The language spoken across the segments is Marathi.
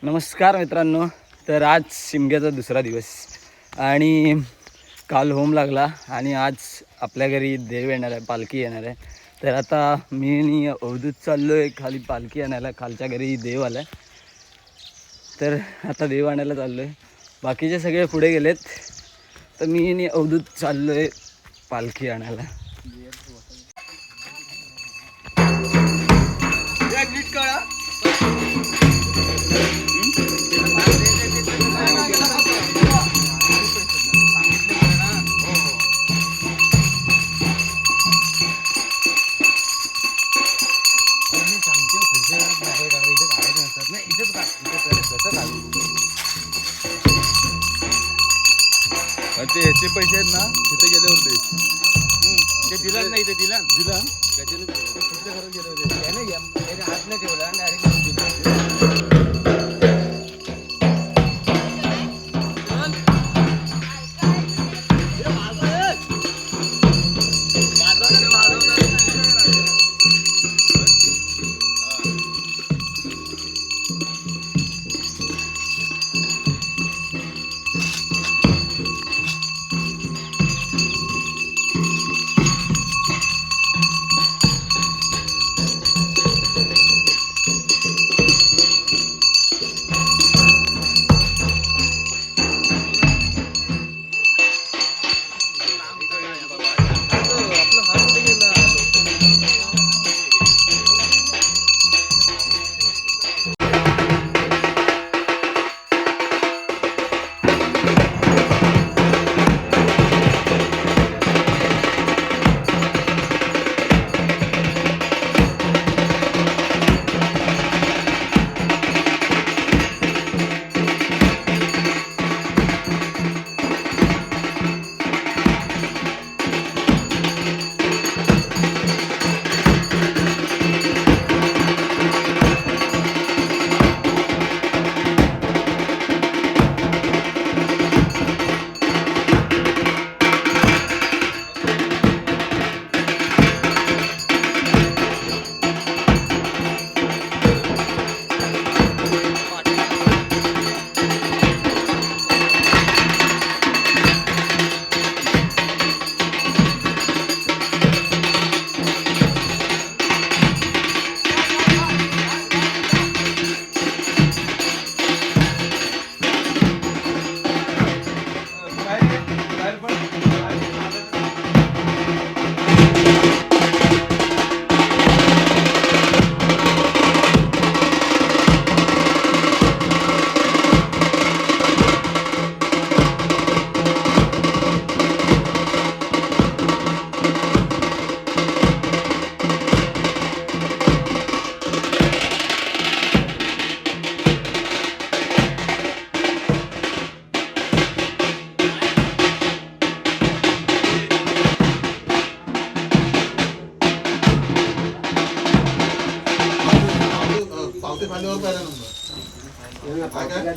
नमस्कार मित्रांनो. तर आज शिमग्याचा दुसरा दिवस आणि काल होम लागला आणि आज आपल्या घरी देव येणार आहे, पालखी येणार आहे. तर आता मी आणि अवधूत चाललो आहे खाली पालखी आणायला. खालच्या घरी देव आला आहे, तर आता देव आणायला चाललो आहे. बाकीचे सगळे पुढे गेलेत, तर मी आणि अवधूत चाललो आहे पालखी आणायला. ते ह्याचे पैसे आहेत ना, तिथे गेले होते ते दिला नाही, ते दिला पुढच्या घरात गेले होते, हात नाही ठेवला डायरेक्ट.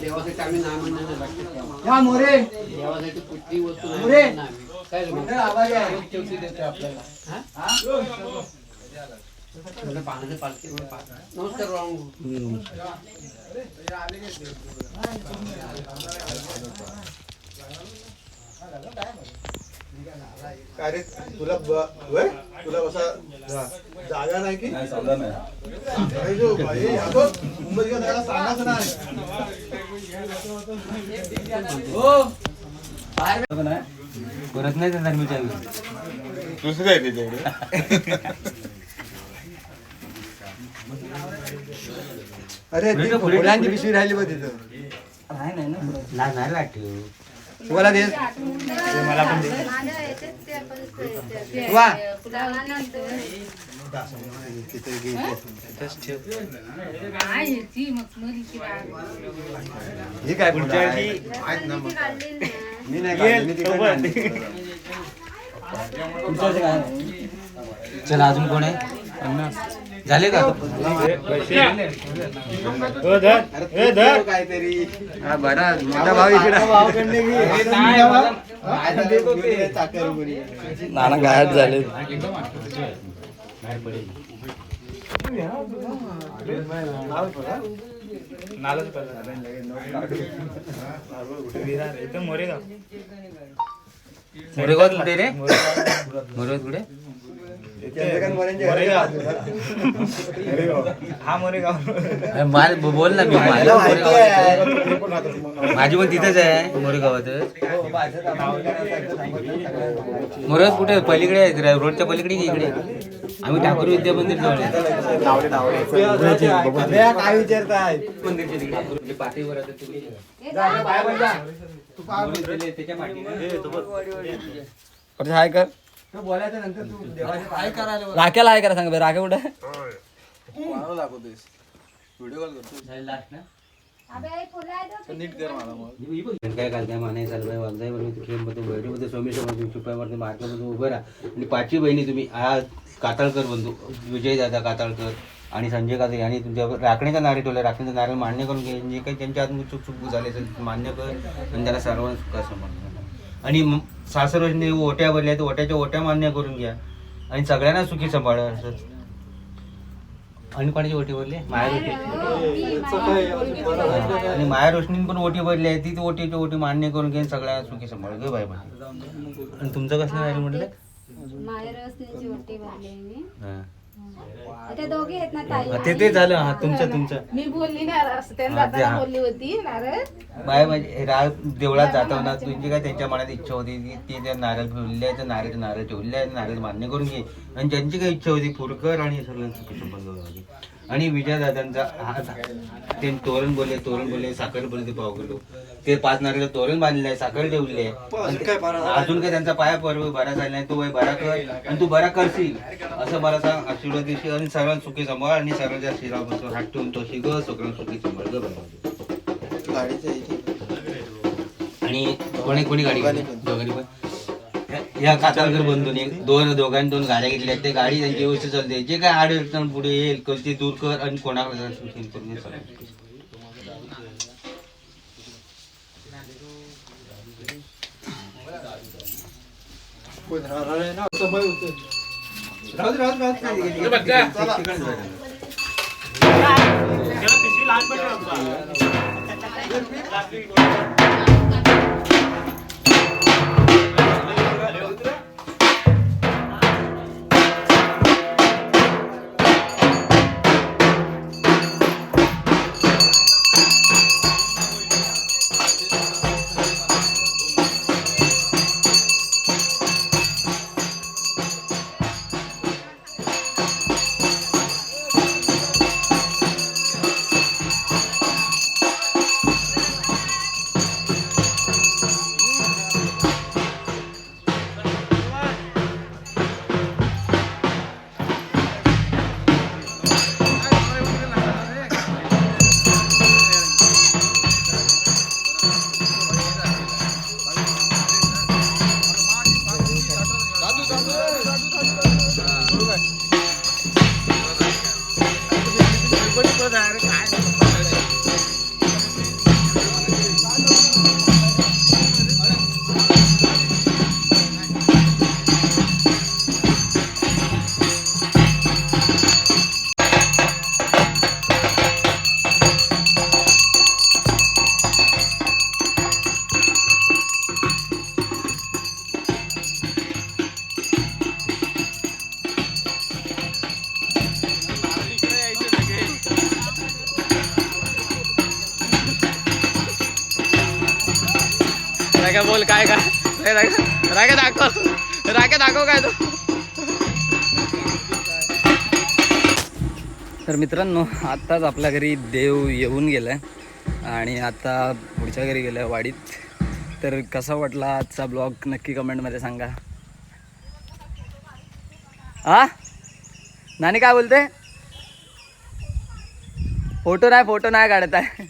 देवासाठी आम्ही नाव म्हणण्याचं मोरे देवासाठी कुठली वस्तू मोरे काय आपल्याला पाण्याच्या पालखी. नमस्कार राहू. काय रे तुला तुला बसा जागा नाही की सांगा नाही परत नाही देणार मी चावी. दुसरं आहे त्याच्याकडे. अरे ती फुलांची पिशवी राहिली बघ तिथं. नाही ना नाही लागते. तुम्हाला दे, मला पण दे. वा ही काय पुढच्या मी नाही काढली, मी तिकडे आणली. चला अजून कोण आहे? झाले का काहीतरी बरा मोठा भाव इकडे नाना गायब झाले. मोरेगाव कुठे रे? मोरेगाव कुठे? बोल ना, मी माझी पण तिथेच आहे मोरेगावातच. मोरेगाव कुठे? पलीकडे आहे, रोडच्या पलीकडे की इकडे? आम्ही ठाकूर विद्या मंदिर जवळ काय विचारताय? पाठीवर आता तुम्ही हाय कर. बोलायचं नंतर तू देवाचे काय करायला राख्याला हाय करा सांग बरं. राख्या कुठे? दाखवतोयस व्हिडिओ कॉल करतो नीट कर मला मग. काय घालताय माने चालवाय वागदाय बरोबर खेळमध्ये बैठमध्ये सोमेश्वर चुपामध्ये मार्गामध्ये उभं राहा. आणि पाचवी बहिणी तुम्ही हा कातळकर बंधू विजय दादा कातळकर आणि संजय कातळे आणि तुमच्या राखण्याचा नारे ठेवला. राखण्याचा नारे मान्य करून घे. जे काही त्यांच्या आत चूक झाले तर मान्य कर आणि त्याला सर्वांना सुखा समज. आणि सासरवशने ओट्या भरल्या तर ओट्याच्या ओट्या मान्य करून घ्या आणि सगळ्यांना सुखी सांभाळा. असं आणि कोणाची ओटी भरली? माया रोशनी. आणि माया रोशनी पण ओटी भरली आहे. ती ओटीची ओटी मान्य करून घे सगळ्यांना सुखी सांभाळ ग बाय. आणि तुमचं कसं राहिलं म्हटलं? माहेरवासनीची ओटी भरली आहे मी. हा. ते दोघे आहेत ना ताई. ते झालं. हा तुमचं मी बोलली ना असं त्यांना हा, ते हा. बोलली होती नारळ. बाय म्हणजे देवळात जाताना तुझी काय त्यांच्या मनात इच्छा होती ती त्या नारळ ठेवले आहे, नारळ ठेवले आहे, नारळ मान्य करून घे. आणि ज्यांची काही इच्छा होती पुरकर आणि सर्वांची संबंध होती. आणि विजयदादांचा ते तोरण बोलले साखर बोलले. ते पाव किलो ते 5 नारळ तोरण बांधले आहे, साखर ठेवली आहे. अजून काय त्यांचा पाया पर्व बरा झाला नाही. तू बाई बरा कर आणि तू बरा करशील असं मला सांग. आशीर्वाद देशील आणि सर्वांना सुखी सांभाळ आणि सर्वांच्या शिरावर हात ठेवून तो शिक सगळ्यांना सुखी सांभाळ ग बाय. आणि कोणी गाडी दोघांनी पण या कातळकर बंधूने दोघांनी 2 गाड्या घेतल्या. ते गाडी त्यांची व्यवस्थित चालते. जे काय अडचण पुढे येईल ते दूर कर आणि कोणाकडे बोल काय राख्या दाखव काय तो. तर मित्रांनो आत्ताच आपल्या घरी देव येऊन गेलाय आणि आता पुढच्या घरी गेलाय वाडीत. तर कसा वाटला आजचा ब्लॉग नक्की कमेंटमध्ये सांगा. हा नानी काय बोलते? फोटो नाही काढत आहे.